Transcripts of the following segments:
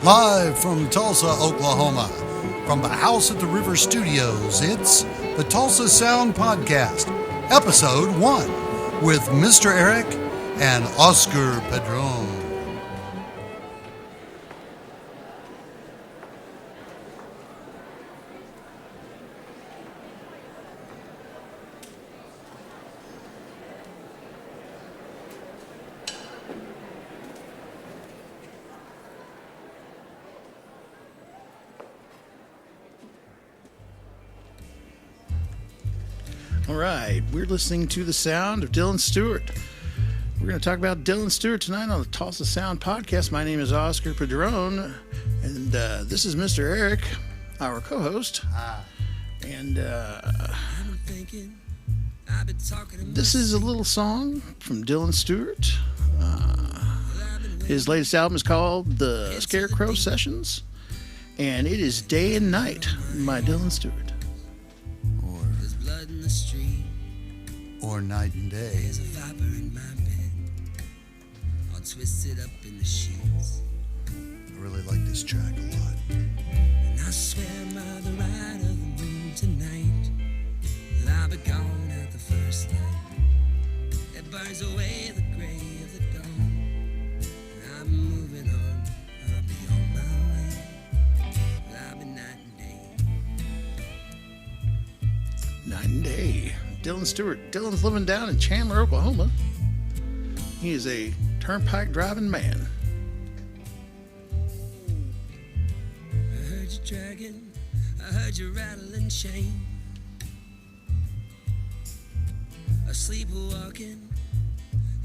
Live from Tulsa, Oklahoma, from the House at the River Studios, it's the Tulsa Sound Podcast, Episode 1, with Mr. Eric and Oscar Padron. All right, we're listening to the sound of Dylan Stewart. We're going to talk about Dylan Stewart tonight on the Tulsa Sound Podcast. My name is Oscar Padron, and this is Mr. Eric, our co-host. Hi. And this is a little song from Dylan Stewart. His latest album is called The Scarecrow Sessions, and it is Day and Night by Dylan Stewart. Or Night and Day. There's a viper in my bed, all twisted up in the sheets. I really like this track a lot. And I swear by the ride of the moon tonight, that I'll be gone at the first light. It burns away the gray of the dawn. And I'm moving on, I'll be on my way. But I'll be night and day. Night and Day. Dylan Stewart. Dylan's living down in Chandler, Oklahoma. He is a turnpike driving man. I heard you dragging, I heard you rattling chain. Asleep walking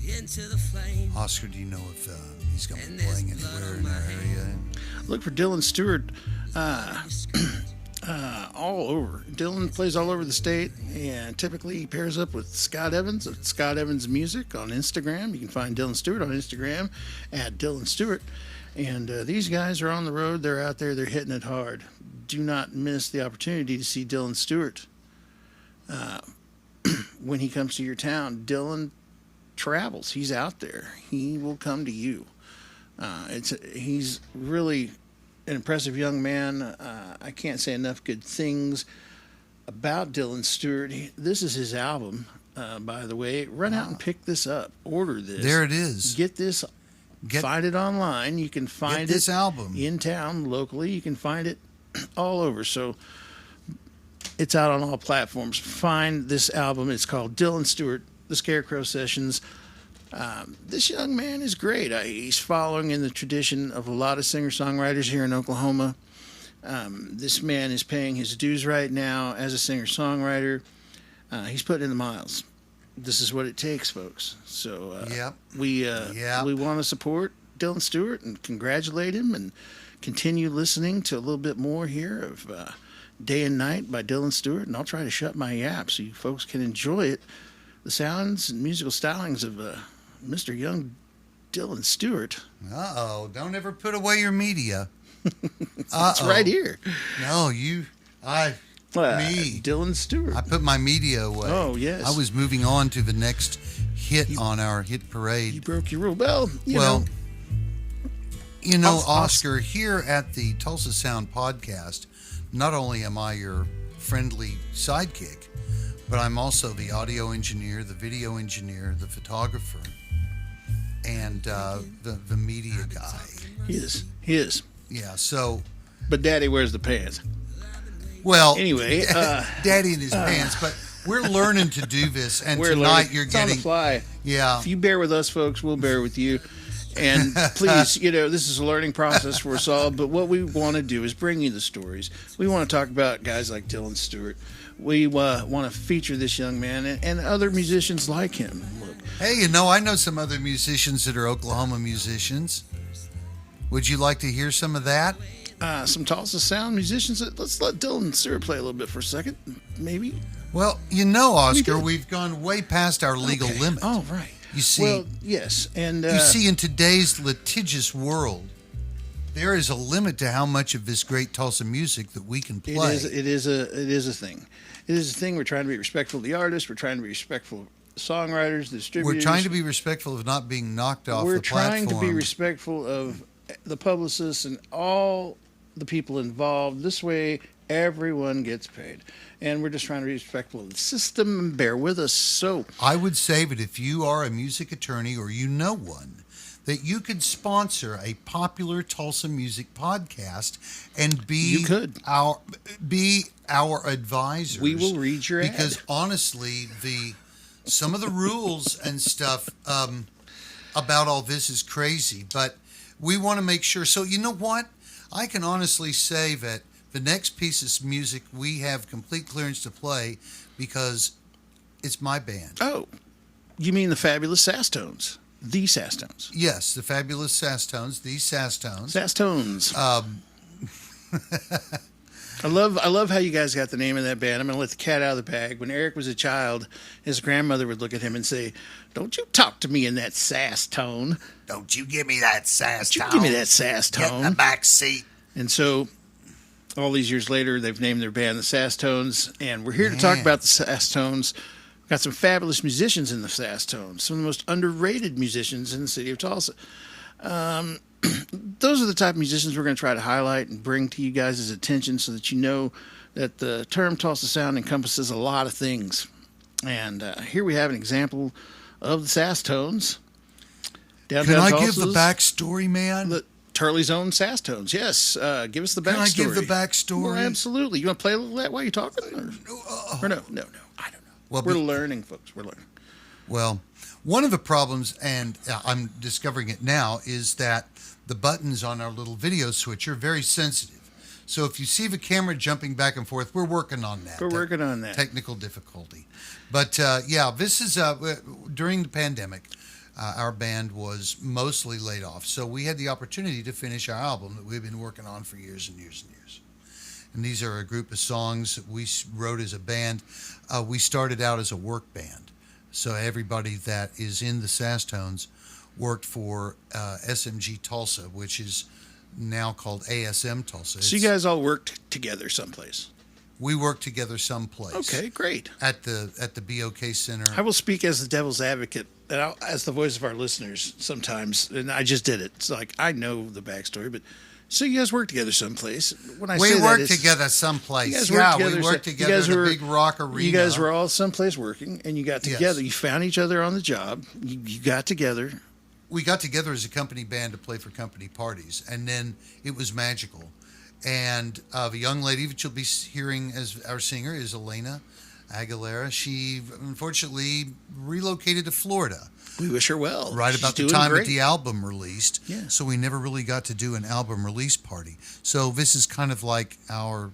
into the flame. Oscar, do you know if he's going to be playing anywhere in our area? Look for Dylan Stewart all over. Dylan plays all over the state, and typically he pairs up with Scott Evans of Scott Evans Music on Instagram. You can find Dylan Stewart on Instagram at Dylan Stewart. And these guys are on the road. They're out there. They're hitting it hard. Do not miss the opportunity to see Dylan Stewart when he comes to your town. Dylan travels. He's out there. He will come to you. He's really an impressive young man. I can't say enough good things about Dylan Stewart. This is his album, by the way. Run out and pick this up. Order this. There it is. Get this. Find it online. You can find this it album in town, locally. You can find it all over. So it's out on all platforms. Find this album. It's called Dylan Stewart, The Scarecrow Sessions. This young man is great. He's following in the tradition of a lot of singer-songwriters here in Oklahoma. This man is paying his dues right now as a singer-songwriter. He's putting in the miles. This is what it takes, folks. So we want to support Dylan Stewart and congratulate him and continue listening to a little bit more here of Day and Night by Dylan Stewart. And I'll try to shut my yap so you folks can enjoy it. The sounds and musical stylings of Mr. Young Dylan Stewart. Uh-oh, don't ever put away your media. It's right here. No, Dylan Stewart. I put my media away. Oh, yes. I was moving on to the next hit on our hit parade. You broke your rule. Well, you know, Oscar, here at the Tulsa Sound Podcast, not only am I your friendly sidekick, but I'm also the audio engineer, the video engineer, the photographer, and the media guy. He is. Yeah, so... But Daddy wears the pants. Well, anyway, Daddy in his pants, but we're learning to do this, and tonight learning. You're it's getting... on the fly. Yeah. If you bear with us, folks, we'll bear with you. And please, this is a learning process for us all, but what we want to do is bring you the stories. We want to talk about guys like Dylan Stewart. We want to feature this young man and other musicians like him. Look. Hey, I know some other musicians that are Oklahoma musicians. Would you like to hear some of that? Some Tulsa Sound musicians. Let's let Dylan Stewart play a little bit for a second, maybe. Well, Oscar, we've gone way past our legal limit. Oh, right. You see, well, yes, and you see, in today's litigious world, there is a limit to how much of this great Tulsa music that we can play. It is a thing. It is a thing. We're trying to be respectful of the artists. We're trying to be respectful of the songwriters, the distributors. We're trying to be respectful of not being knocked off the platform. We're trying to be respectful of the publicists and all the people involved. This way, everyone gets paid. And we're just trying to be respectful of the system and bear with us. So I would say that if you are a music attorney or you know one, that you could sponsor a popular Tulsa music podcast and be our advisors. we will read your ad. Because honestly, some of the rules and stuff about all this is crazy, but we want to make sure. So you know what? I can honestly say that the next piece of music we have complete clearance to play because it's my band. Oh, you mean the fabulous Sasstones? The Sasstones. Yes, the fabulous Sasstones, the Sasstones. Sasstones. I love how you guys got the name of that band. I'm going to let the cat out of the bag. When Eric was a child, his grandmother would look at him and say, "Don't you talk to me in that sass tone. Don't you give me that sass tone. Give me that sass Get in tone." the back seat. And so all these years later, they've named their band the Sasstones, and we're here to talk about the Sasstones. We've got some fabulous musicians in the Sasstones, some of the most underrated musicians in the city of Tulsa. Those are the type of musicians we're going to try to highlight and bring to you guys' attention so that you know that the term Tulsa Sound encompasses a lot of things. And here we have an example of the Sasstones. Can I give the backstory, man? Turley's own Sasstones. Yes. Give us the backstory. Can I give the backstory? Well, absolutely. You want to play a little of that while you're talking? Or no. I don't know. Well, we're learning, folks. We're learning. Well, one of the problems, and I'm discovering it now, is that the buttons on our little video switch are very sensitive. So if you see the camera jumping back and forth, we're working on that. We're working on that. Technical difficulty. But this is during the pandemic. Our band was mostly laid off, so we had the opportunity to finish our album that we've been working on for years and years and years. And these are a group of songs that we wrote as a band. We started out as a work band, so everybody that is in the Sasstones worked for SMG Tulsa, which is now called ASM Tulsa. So you guys all worked together someplace? We worked together someplace. Okay, great. At the BOK Center. I will speak as the devil's advocate, and as the voice of our listeners sometimes, and I just did it. It's like, I know the backstory, but so you guys worked together someplace. When we worked together someplace. We worked together in a big rock arena. You guys were all someplace working, and you got together. Yes. You found each other on the job. You got together. We got together as a company band to play for company parties, and then it was magical. And the young lady that you'll be hearing as our singer is Elena Aguilera. She unfortunately relocated to Florida. We wish her well. Right about the time that the album released. Yeah. So we never really got to do an album release party. So this is kind of like our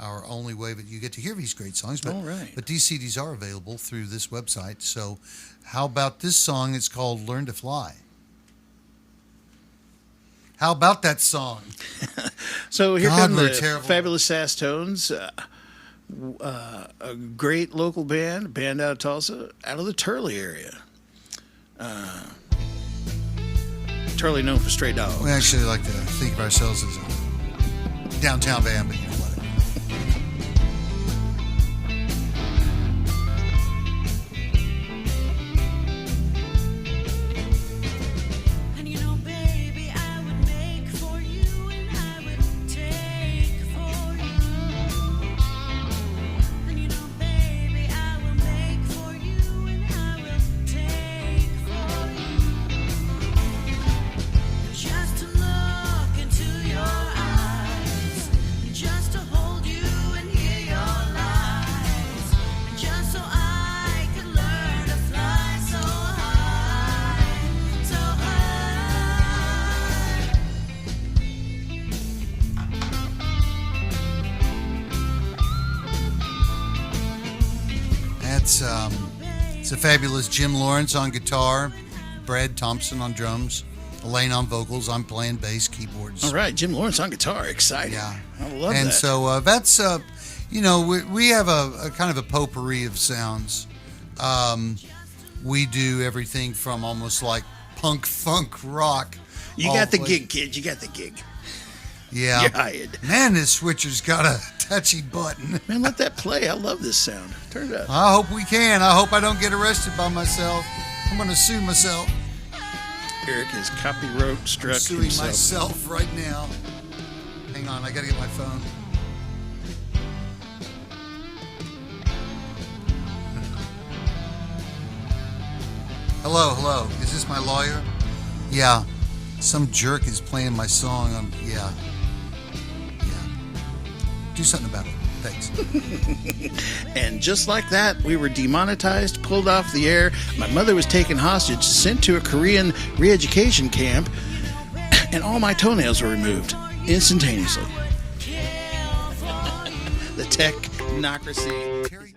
only way that you get to hear these great songs. But, all right. But these CDs are available through this website. So how about this song? It's called Learn to Fly. How about that song? So here come the fabulous Sasstones, a great local band out of Tulsa, out of the Turley area. Turley known for Stray Dogs. We actually like to think of ourselves as a downtown band, but you know what? It's a fabulous Jim Lawrence on guitar, Brad Thompson on drums, Elaine on vocals. I'm playing bass, keyboards. All right, Jim Lawrence on guitar. Exciting. Yeah. I love that. And so that's, we have a kind of a potpourri of sounds. We do everything from almost like punk, funk, rock. You got the gig, kid. You got the gig. Yeah. You're hired. Man, this switcher's got a touchy button. Man, let that play. I love this sound. Turn it up. I hope we can. I hope I don't get arrested by myself. I'm going to sue myself. Eric is copyright struck I'm suing himself. myself right now. Hang on, I gotta get my phone. Hello. Is this my lawyer? Yeah. Some jerk is playing my song on. Yeah. Do something about it. Thanks. And just like that, we were demonetized, pulled off the air. My mother was taken hostage, sent to a Korean re-education camp, and all my toenails were removed instantaneously. The technocracy. Terry